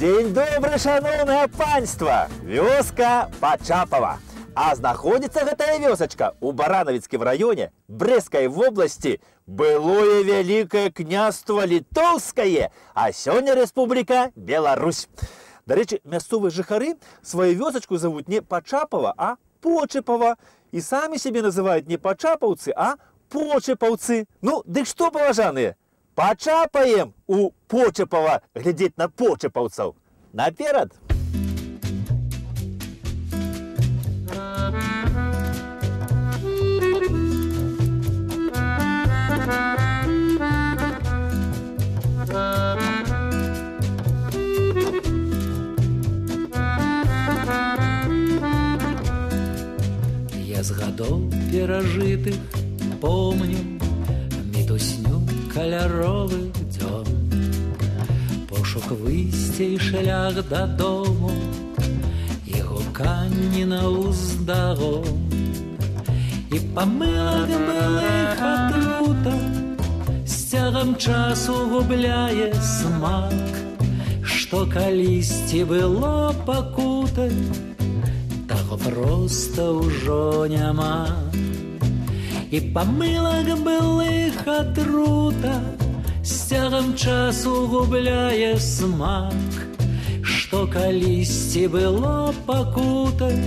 Дзень добры, шановнае панства! Вёска Пачапава. А знаходзіцца гэтая вёсачка ў Баранавіцкім раёне Брэсцкай вобласці былое вялікае княства літоўскае, а сёння рэспубліка Беларусь. Дарэчы, мясцовыя жыхары сваю вёсачку завуць не Пачапава, а Почэпава. І самі сябе называюць не пачапаўцы, а почэпаўцы. Ну, дык што, паважаныя? Пачапаем у Почэпава глядзець на почэпаўцаў. Наперад! Я з гадоў перажытых помню мітусню каляровых дзён, пошук выйсця і шлях дадому, і гуканні наўздагон. І памылак былых атрута з цягам часу губляе смак, што калісьці было пакутай, таго проста ўжо няма. І памылак былых атрута з цягам часу губляе смак, што калісьці было пакутай,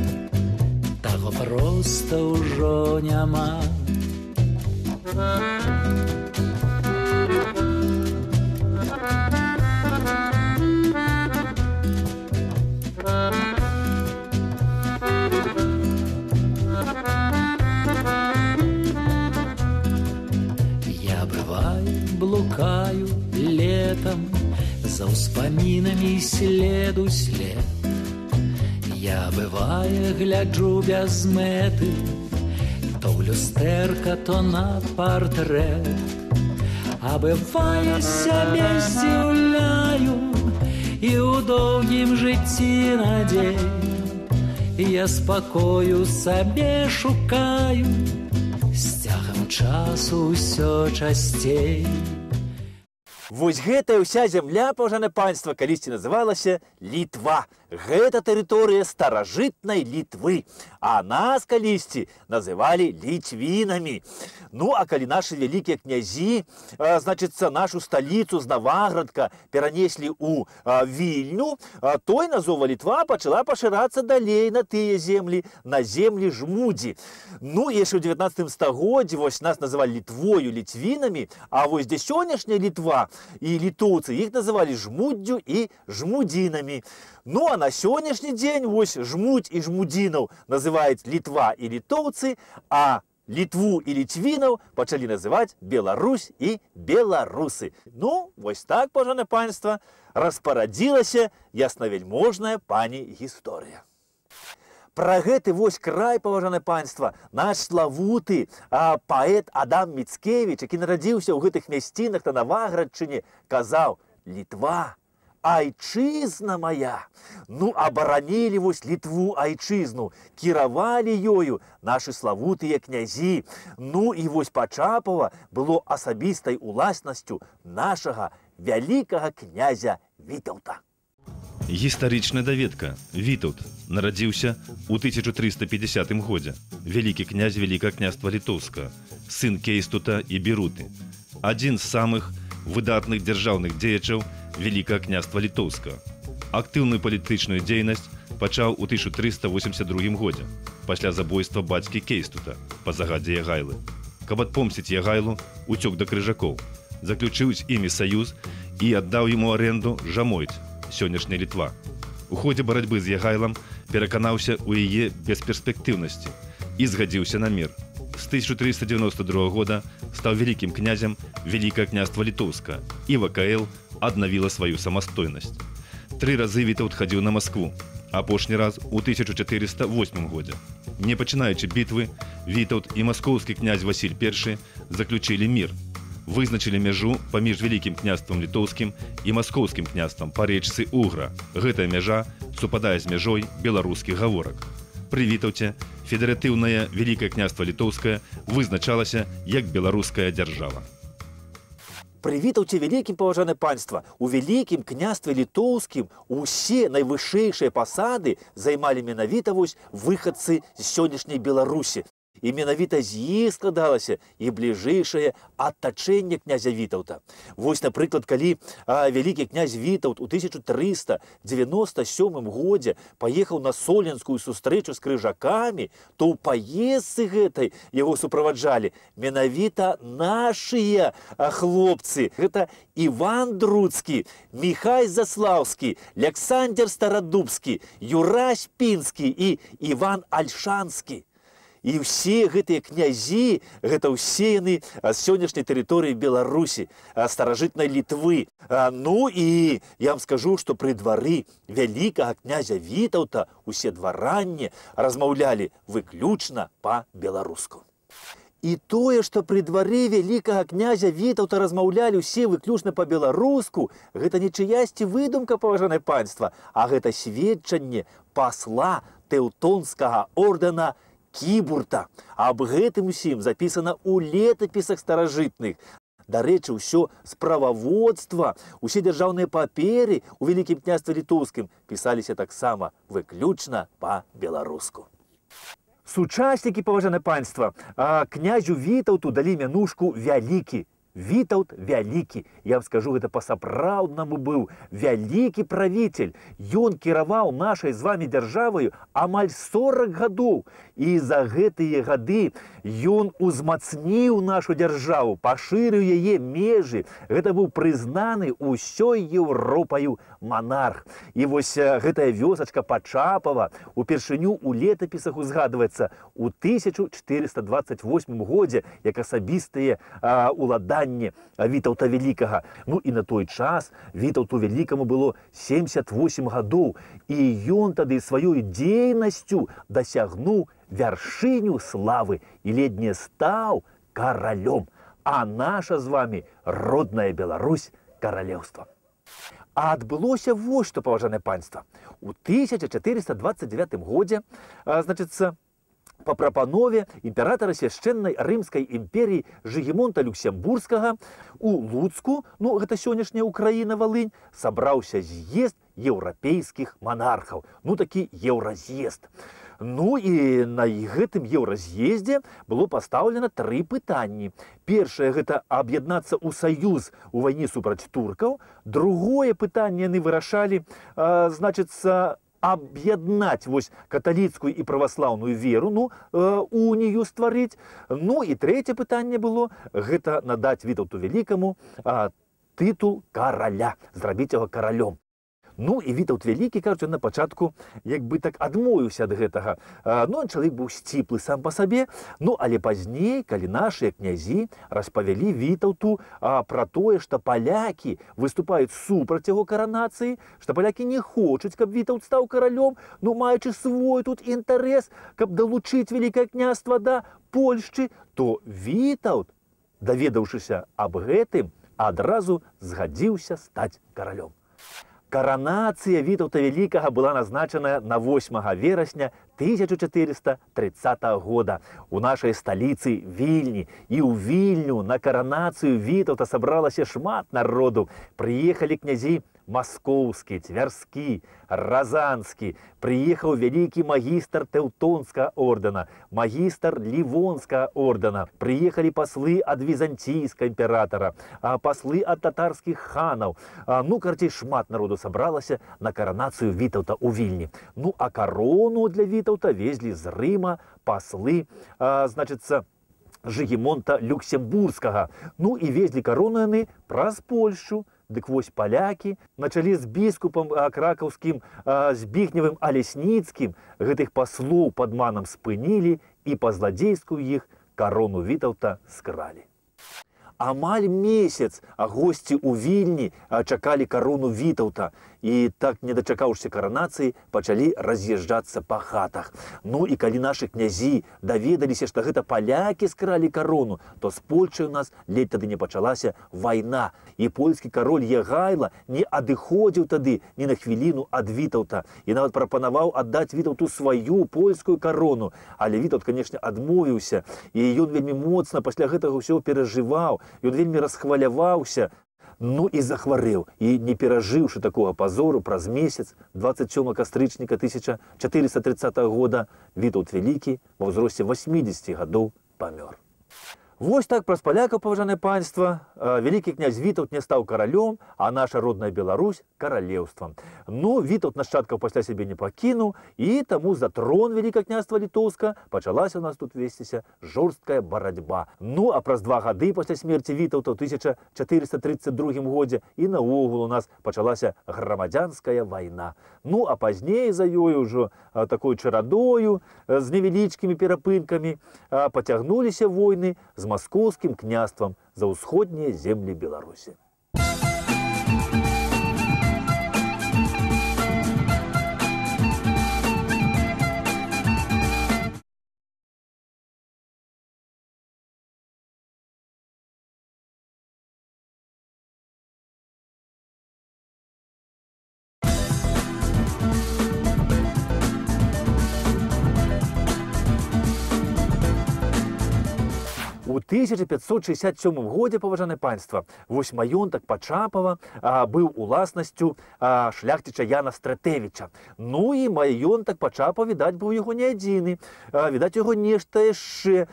таго проста ўжо няма. Блукаю летом за ўспамінамі следу след. Я, бывае, гляджу без мэты то ў люстэрка, то на партрэт. А бывае, сябе здзіўляю і ў доўгім жыцці надзей. Я спакою сабе шукаю, з цягам часу ўсё часцей. Вось гэтая ўся зямля, паважанае панства, калісьці называлася Літва. Гэта тэрыторыя старажытнай Літвы. А нас калісьці называлі ліцвінамі. Ну, а калі нашы вялікія князі, значыцца, нашу сталіцу з Наваградка перанеслі ў Вільню, той назова Літва пачала пашырацца далей на тыя землі, на землі жмудзі. Ну, яшчэ ў 19 стагоддзі вось нас называлі Літвою, ліцвінамі, а вось дзе сённяшняя Літва і літоўцы іх называлі жмуддзю і жмудзінамі. Ну, а на сённяшні дзень вось жмудзь і жмудзінаў называюць Літва і літоўцы, а Літву і ліцвінаў пачалі называць Беларусь і беларусы. Ну, вось так, паважанае панства, распарадзілася яснавяльможная пані гісторыя. Пра гэты вось край, паважанае панства, наш славуты паэт Адам Міцкевіч, які нарадзіўся ў гэтых мясцінах на Наваградчыне, казаў: «Літва, айчызна моя». Ну, абаранілі вось Літву, айчызну, кіравалі ёю нашы славутыя князі. Ну, і вось Пачапава было асабістай уласнасцю нашага вялікага князя Вітаўта. Гістарычная даведка. Вітаўт нарадзіўся ў 1350 годзе. Вялікі князь Вялікага княства Літоўскага, сын Кейстута і Біруты. Адзін з самых выдатных дзяржаўных дзеячаў Вялікага княства Літоўскага. Актыўную палітычную дзейнасць пачаў у 1382 годзе, пасля забойства бацькі Кейстута па загадзе Ягайлы. Каб адпомсціць Ягайлу, уцёк да крыжакоў, заключыў з імі саюз і аддаў яму арэнду Жамойць, сённяшняя Літва. У ходзе барацьбы з Ягайлам пераканаўся ў яе бесперспектыўнасці і згадзіўся на мір. З 1392 года стаў вялікім князем Вялікага княства Літоўскага, і ВКЛ аднавіла сваю самастойнасць. 3 разы Вітаўт хадзіў на Маскву, апошні раз у 1408 годзе. Не пачынаючы бітвы, Вітаўт і маскоўскі князь Васіль I заключылі мір. Вызначылі мяжу паміж Вялікім княствам Літоўскім і маскоўскім княствам па рэчцы Угра. Гэтая мяжа супадае з мяжой беларускіх гаворак. Пры Вітаўце федэратыўнае Вялікае княства Літоўскае вызначалася як беларуская дзяржава. Пры Вітаўце вялікім, паважанае панства, у вялікім княстве літоўскім усе найвышэйшыя пасады займалі менавіта вось выхадцы з сённяшняй Беларусі. І менавіта з іх складалася і бліжэйшае атачэнне князя Вітаўта. Вось, напрыклад, калі вялікі князь Вітаўт у 1397 годзе паехаў на соленскую сустрэчу з крыжакамі, то ў паездцы гэтай яго суправаджалі менавіта нашыя хлопцы. Гэта Іван Друцкі, Міхай Заслаўскі, Аляксандр Старадубскі, Юрась Пінскі і Іван Альшанскі. І ўсе гэтыя князі, гэта ўсе яны з сённяшняй тэрыторыі Беларусі, старажытнай Літвы. Ну і я вам скажу, што пры двары вялікага князя Вітаўта усе дваранне размаўлялі выключна па-беларуску. І тое, што пры двары вялікага князя Вітаўта размаўлялі ўсе выключна па-беларуску, гэта не чыясьці выдумка, паважанае панства, а гэта сведчанне пасла Тэўтонскага ордэна Кібурта. Аб гэтым усім запісана ў летапісах старажытных. Дарэчы, ўсё справаводства, усе дзяржаўныя паперы ў вялікім княстве літоўскім пісаліся таксама выключна па-беларуску. Сучаснікі, паважанае панства, князю Вітаўту далі мянушку вялікі. Вітаўт вялікі. Я вам скажу, гэта па-сапраўднаму быў вялікі правіцель. Ён кіраваў нашай з вамі дзяржаваю амаль 40 гадоў. І за гэтыя гады ён узмацніў нашу дзяржаву, пашырыў яе межы. Гэта быў прызнаны ўсёй Еўропаю манарх. І вось гэтая вёсачка Пачапава упершыню ў летапісах узгадваецца ў 1428 годзе як асабістае уладанне Вітаўта Вялікага. Ну і на той час Вітаўту Вялікаму было 78 гадоў, і ён тады сваёй дзейнасцю дасягнуў вяршыню славы і ледзь не стаў каралём. А наша з вамі родная Беларусь каралеўства. А адбылося вось што, паважанае панства. У 1429 годзе, значыцца, па прапанове імператара свяшчэннай Рымскай імперіі Жыгімонта Люксембургскага у Луцку, ну гэта сённяшняя Украіна, Валынь, сабраўся з'езд еўрапейскіх монархаў, ну такі еўраз'езд. Ну і на гэтым еўраз'ездзе было пастаўлена 3 пытанні. Першае – гэта аб'яднацца ў саюз у вайне супраць туркаў. Другое пытанне яны вырашалі, значыцца, аб'яднаць вось каталіцкую і праваслаўную веру, ну, унію стварыць. Ну і трэцяе пытанне было, гэта надаць Вітаўту Вялікаму тытул караля, зрабіць яго каралём. Ну і Вітаўт Вялікі, кажуць, на пачатку як бы так адмовіўся ад гэтага. Ну, чалавек быў сціплы сам па сабе. Ну, але пазней, калі нашыя князі распавялі Вітаўту пра тое, што палякі выступаюць супраць яго каранацыі, што палякі не хочуць, каб Вітаўт стаў каралём, ну, маючы свой тут інтарэс, каб далучыць вялікае княства да Польшчы, то Вітаўт, даведаўшыся аб гэтым, адразу згадзіўся стаць каралём. Каранацыя Вітаўта Вялікага была назначана на 8 верасня 1430 года у нашай сталіцы Вільні. І ў Вільню на каранацыю Вітаўта сабралася шмат народу. Прыехалі князі Маскоўскі, Цвярскі, Разанскі, прыехаў вялікі магістр Тэўтонскага ордэна, магістр Лівонскага ордэна, прыехалі паслы ад візантійскага імператара, паслы ад татарскіх ханаў. Ну, карацей, шмат народу сабралася на каранацыю Вітаўта ў Вільні. Ну, а карону для Вітаўта везлі з Рыма паслы, значыцца, Жыгімонта Люксембургскага. Ну, і везлі карону яны праз Польшчу. Дык вось палякі на чале з біскупам кракаўскім Збігневым Алесніцкім гэтых паслоў падманам спынілі і па-зладзейску іх карону Вітаўта скралі. Амаль месяц госці ў Вільні чакалі карону Вітаўта. і так, не дачакаўшыся каранацыі, пачалі раз'язджацца па хатах. Ну і калі нашы князі даведаліся, што гэта палякі скралі карону, то з Польшай у нас ледь тады не пачалася вайна. І польскі кароль Егайла не адыходзіў тады ні на хвіліну ад Вітаўта і нават прапанаваў аддаць Вітаўту сваю польскую карону. Але Вітаўт, канешне, адмовіўся, і ён вельмі моцна пасля гэтага ўсё перажываў, ён вельмі расхваляваўся. Ну і захварэў, і не перажыўшы такога пазору, праз месяц, 27 кастрычніка 1430 года, Вітаўт Вялікі ва ўзросце 80 гадоў памёр. Вось так праз палякаў, паважанае панства, вялікі князь Вітаўт не стаў каралём, а наша родная Беларусь каралеўствам. Ну, Вітаўт нашчадкаў пасля сябе не пакінуў, і таму за трон Вялікага княства Літоўска пачалася у нас тут весціся жорсткая барацьба. Ну, а праз 2 гады пасля смерці Вітаўта ў 1432 годзе і наогул у нас пачалася грамадзянская вайна. Ну, а пазней за ёю ўжо такой чарадою, з невялічкімі перапынкамі, пацягнуліся войны з маскоўскім княствам за ўсходнія землі Беларусі. У 1567 годзе, паважанае панства, вось маёнтак Пачапава быў уласнасцю шляхціча Яна Стрэтэвіча. Ну і маёнтак Пачапа, відаць, быў яго не адзіны. Відаць, яго нешта яшчэ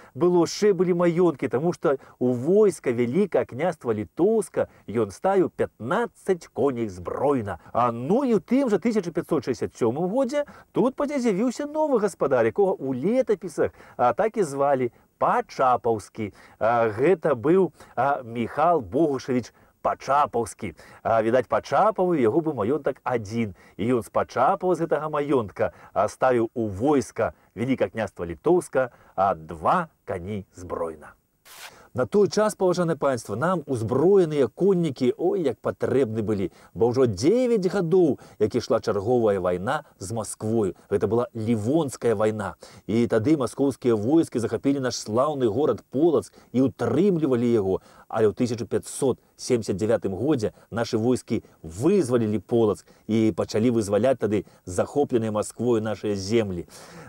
былі маёнткі, таму што у войска Вялікага княства Літоўска ён ставіў 15 коней збройна. Ну і ў тым жа 1567 годзе тут з'явіўся новы гаспадар, якога ў летапісах так і звалі Пачапаўскі. Гэта быў Міхал Богушавіч Пачапаўскі. Відаць, Пачапаву яго быў маёнтак адзін. І ён з Пачапава, з гэтага маёнтка, ставіў у войска Вялікага княства Літоўска 2 кані збройна. На той час, паважанае панства, нам узброеныя коннікі, ой, як патрэбны былі, бо ўжо 9 гадоў, як ішла чарговая вайна з Масквою. Гэта была Лівонская вайна. І тады маскоўскія войскі захапілі наш слаўны горад Полацк і ўтрымлівалі яго. Але ў 1579 годзе нашы войскі вызвалілі Полацк і пачалі вызваляць тады захопленыя Масквою нашыя землі.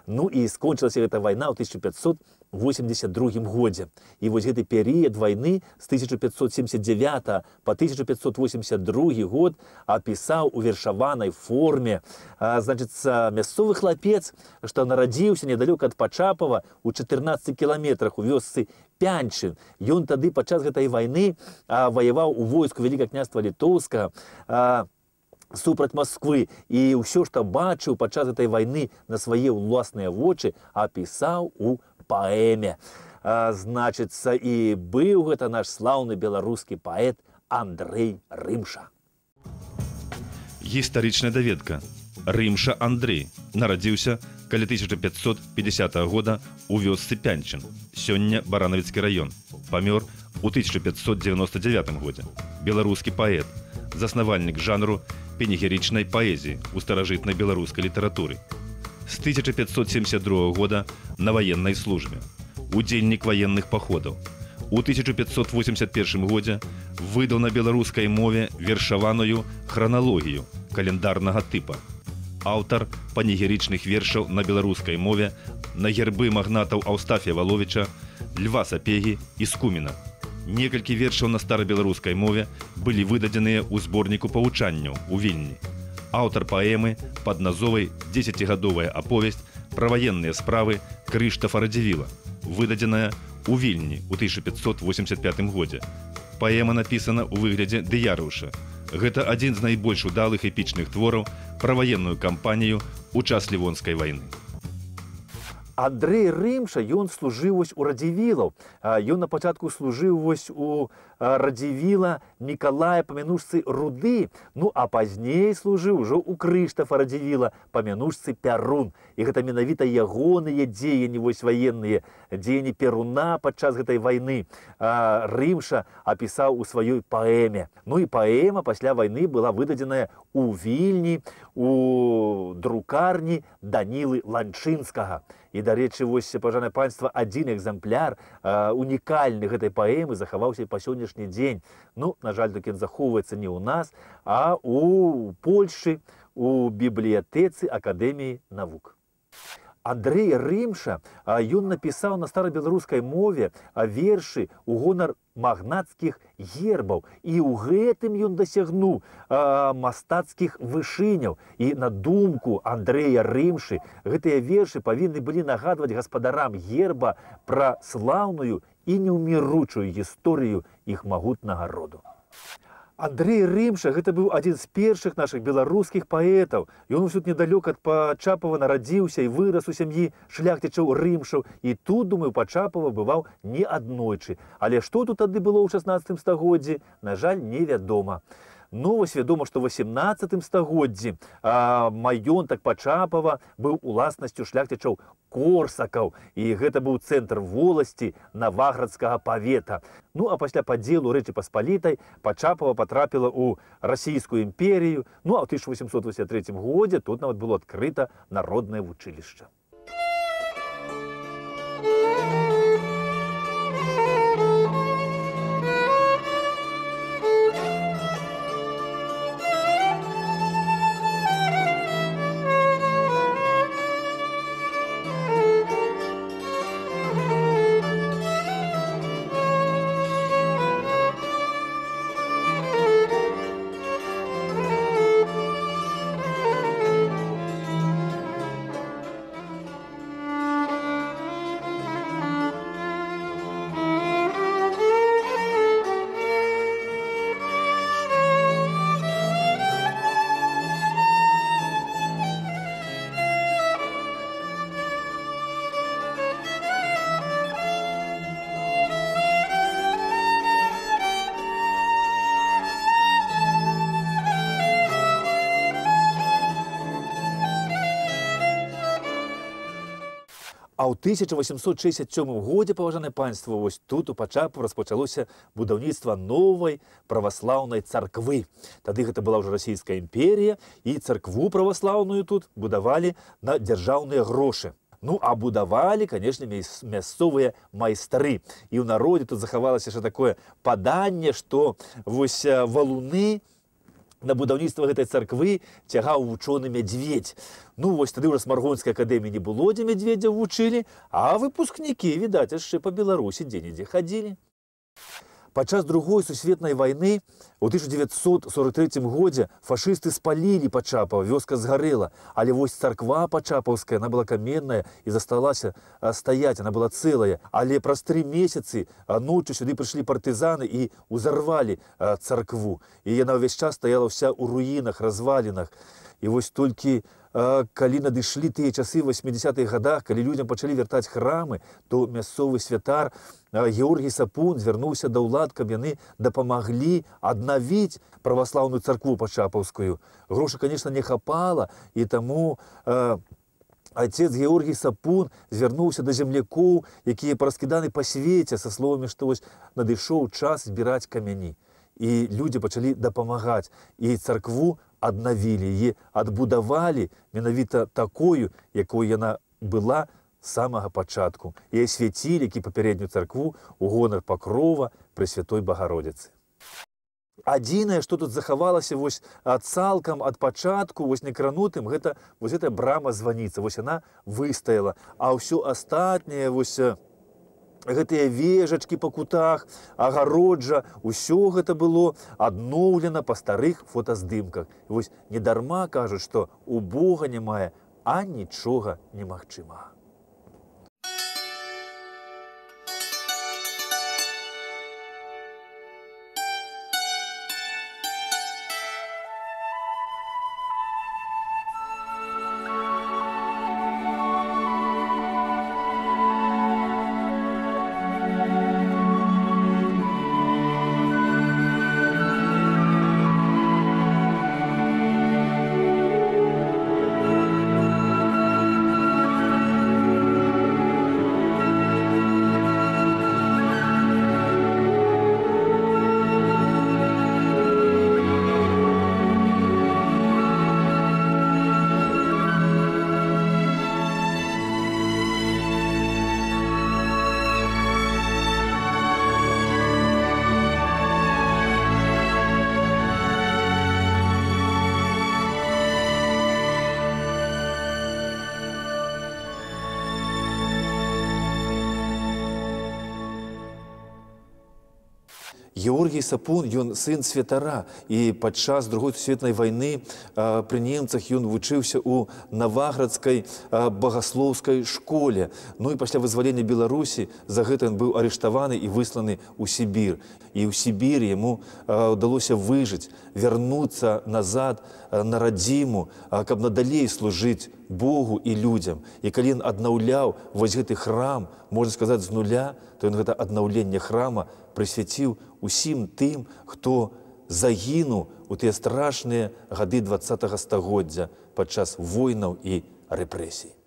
Ну і скончылася гэта вайна ў 1582 годзе. І вось гэты перыяд вайны з 1579 па 1582 год апісаў у вершаванай форме. Значыцца, мясцовы хлапец, што нарадзіўся недалёка ад Пачапава у 14 кіламетрах у вёсцы Пянчын. Ён тады падчас гэтай вайны ваяваў у войску Вялікага княства Літоўскага супраць Масквы, і ўсё, што бачыў падчас гэтай вайны на свае ўласныя вочы, апісаў у паэме. Значыцца, і быў гэта наш слаўны беларускі паэт Андрэй Рымша. Гістарычная даведка. Рымша Андрэй нарадзіўся каля 1550 года ў вёсцы Пянчын, сёння Баранавіцкі раён. Памёр у 1599 годзе. Беларускі паэт, заснавальнік жанру пенегерычнай паэзіі ў старажытнай беларускай літаратуры. З 1572 года на ваеннай службе, удзельнік ваенных паходаў. У 1581 годзе выдаў на беларускай мове вершаваную храналогію календарнага тыпа. Аўтар панегерычных вершаў на беларускай мове на гербы магнатаў Аўстафія Валовіча, Льва Сапегі і Скуміна. Некалькі вершаў на старабеларускай мове былі выдадзеныя ў зборніку павучанняў у Вільні. Аўтар паэмы пад назвай «10гадовая аповесць пра ваенныя справы Крыштафа Радзівіла», выдадзеная ў Вільні ў 1585 годзе. Паэма напісана ў выглядзе дыярыуша. Гэта адзін з найбольш удалых эпічных твораў пра ваенную кампанію ў час Лівонскай вайны. Андрэй Рымша, ён служыў вось у Радзівілаў. Ён на пачатку служыў вось у Радзівіла Мікалая па мянушцы Руды, ну а пазней служыў ужо ў Крыштафа Радзівіла па мянушцы Пярун. І гэта менавіта ягоныя дзеянні ваенныя, дзеянні Перуна падчас гэтай вайны Рымша апісаў у сваёй паэме. Ну і паэма пасля вайны была выдадзеная у Вільні, у друкарні Данілы Ланчынскага. І, дарэчы, вось, пажанае панства, адзін экземпляр унікальны гэтай паэмы захаваўся і па сённяшні дзень. Ну, на жаль, толькі ён захоўваецца не ў нас, а ў Польшчы, у бібліятэцы Акадэміі навук. Андрэй Рымша, ён напісаў на старабеларускай мове вершы ў гонар магнацкіх гербаў. І ў гэтым ён дасягнуў мастацкіх вышыняў. І на думку Андрэя Рымшы, гэтыя вершы павінны былі нагадваць гаспадарам герба пра слаўную і неўміручую гісторыю іх магутнага роду. Андрэй Рымша гэта быў адзін з першых нашых беларускіх паэтаў. Ён усюд недалёк ад Пачапава нарадзіўся і вырас у сям'і шляхцічаў Рымшаў. І тут, думаю, Пачапава бываў не аднойчы. Але што тут тады было ў 16 стагоддзі, на жаль, невядома. Ну, вось вядома, што ў 18 стагоддзі маёнтак Пачапава быў уласнасцю шляхцічаў Корсакаў. І гэта быў цэнтр воласці Наваградскага павета. Ну, а пасля падзелу Рэчы Паспалітай Пачапава патрапіла ў Расійскую імперію. Ну, а ў 1883 годзе тут нават было адкрыта народнае вучылішча. А ў 1867 годзе, паважанае панства, вось тут у Пачапу распачалося будаўніцтва новай праваслаўнай царквы. Тады гэта была ўжо Расійская імперія, і царкву праваслаўную тут будавалі на дзяржаўныя грошы. Ну, а будавалі, канешне, мясцовыя майстры. І ў народзе тут захавалася яшчэ такое паданне, што вось валуны на будаўніцтва гэтай царквы цягаў вучоны мядзведзь. Ну, вось тады ўжо Смаргонскай акадэміі не было, дзе мядзведзя вучылі, а выпускнікі, відаць, яшчэ па Беларусі дзе-нідзе хадзілі. Падчас Другой сусветнай вайны у 1943 годзе фашысты спалілі Пачапава, вёска згарэла. Але вось царква пачапаўская, она была каменная і засталася стаяць, она была цэлая. Але праз 3 месяцы ноччу сюды прыйшлі партызаны і ўзарвалі царкву. І яна ўвесь час стаяла ўся ў руінах, развалінах. І вось толькі калі надышлі тыя часы 80-х годах, калі людзям пачалі вяртаць храмы, то мясцовы святар Георгій Сапун звярнуўся да ўлад, каб яны дапамаглі аднавіць праваслаўную царкву пачапаўскую. Грошай, конечно, не хапала, і таму отец Георгій Сапун звярнуўся да землякоў, якія параскіданы па свеце, са словамі, што вось надышоў час збіраць камяні. І людзі пачалі дапамагаць, і царкву аднавілі, яе адбудавалі менавіта такою, якой яна была з самага пачатку. І асвяцілі, як і папярэднюю царкву, у гонар Пакрова Пресвятой Багародзіцы. Адзінае, што тут захавалася вось цалкам ад пачатку, вось некранутым, гэта вось гэтая брама-званіца, вось яна выстаяла, а ўсё астатняе, вось гэтыя вежачкі па кутах, агароджа, усё гэта было адноўлена па старых фотаздымках. І вось недарма кажуць, што у Бога не мае, а нічога немагчымага. Георгій Сапун, ён сын святара, і падчас Другой сусветнай вайны пры немцах ён вучыўся ў Наваградскай багаслоўскай школе. Ну і пасля вызвалення Беларусі за гэта ён быў арыштаваны і высланы ў Сібір. І ў Сібіры яму ўдалося выжыць, вярнуцца назад на радзіму, каб надалей служыць Богу і людзям. І калі ён аднаўляў вось гэты храм, можна сказаць, з нуля, то ён гэта аднаўленне храма прысвяціў усім тым, хто загінуў у тыя страшныя гады 20-го стагоддзя падчас войнаў і рэпрэсій.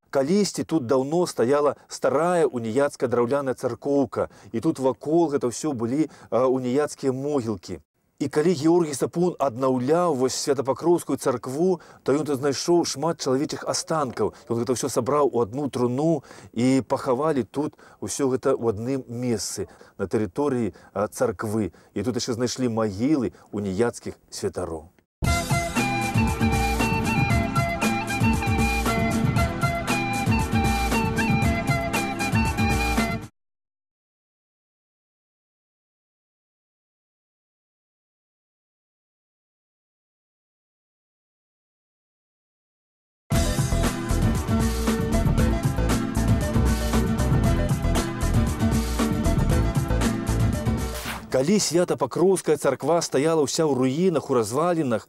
Калісьці тут даўно стаяла старая уніяцкая драўляная царкоўка, і тут вакол гэта ўсё былі уніяцкія могілкі. І калі Георгій Сапун аднаўляў вось Святапакроўскую царкву, то ён тут знайшоў шмат чалавечых астанкаў. Ён гэта ўсё сабраў у адну труну і пахавалі тут ўсё гэта ў адным месцы, на тэрыторыі царквы. І тут яшчэ знайшлі магілы уніяцкіх святароў. Калі Свята-Пакроўская царква стаяла ўся ў руінах, у развалінах,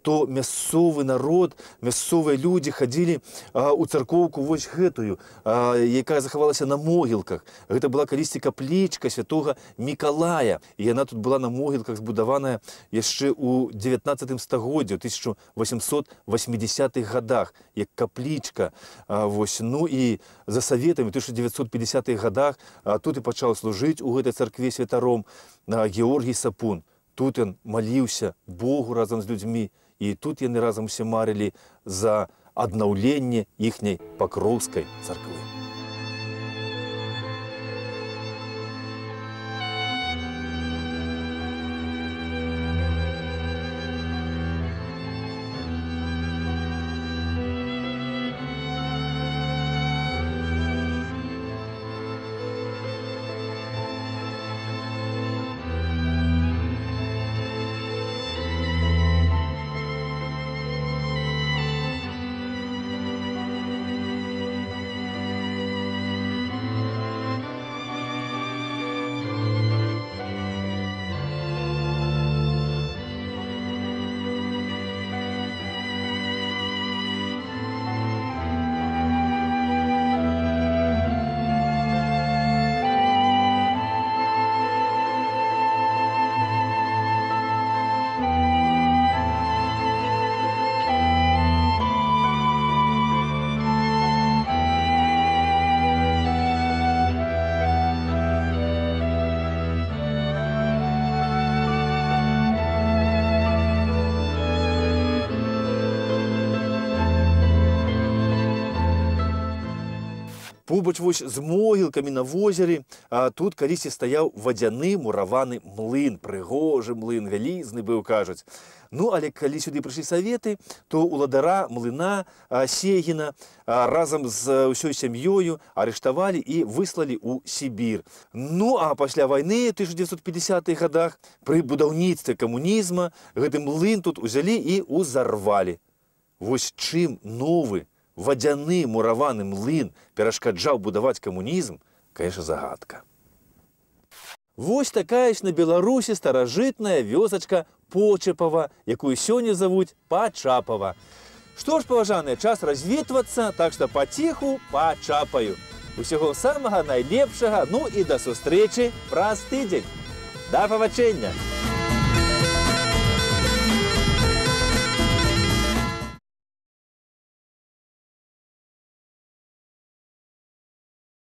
то мясцовы народ, мясцовыя людзі хадзілі ў царкоўку вось гэтую, якая захавалася на могілках. Гэта была калісьці каплічка святога Мікалая. І яна тут была на могілках збудаваная яшчэ ў 19 стагоддзі, ў 1880-х гадах, як каплічка. Ну і за саветамі ў 1950-х гадах тут і пачаў служыць у гэтай царкве святаром Георгій Сапун. Тут ён маліўся Богу разам з людзьмі, і тут яны разам усе марылі за аднаўленне іхняй Пакроўскай царквы. Побач вось з могілкамі на возеры, тут калісьці стаяў вадзяны мураваны млын, прыгожы млын, вялізны быў, кажуць. Ну, але калі сюды прыйшлі саветы, то уладара млына Сегіна разам з ўсёй сям'ёю арыштавалі і выслалі ў Сібір. Ну, а пасля вайны, ў 1950-х гадах, пры будаўніцтве камунізма гэты млын тут узялі і ўзарвалі. Вось чым новы вадзяны мураваны млын перашкаджаў будаваць камунізм, конечно, загадка. Вось такая ж на Беларусі старажытная вёсачка Почапава, якую сёння завуць Пачапава. Што ж, паважаныя, час развітвацца, так што паціху пачапаю. Усяго самага найлепшага, ну і да сустрэчы праз тыдзень. Да пабачэння!